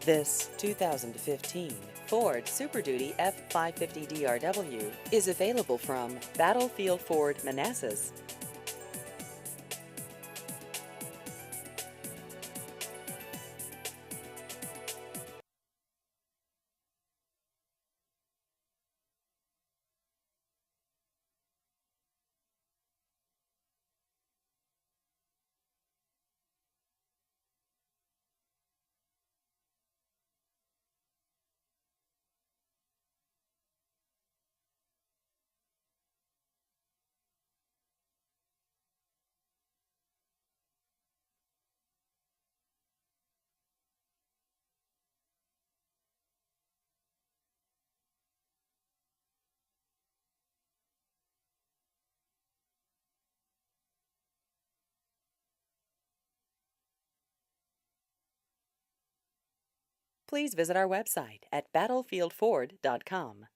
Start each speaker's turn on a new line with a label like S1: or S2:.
S1: This 2015 Ford Super Duty F-550 DRW is available from Battlefield Ford Manassas. Please visit our website at battlefieldford.com.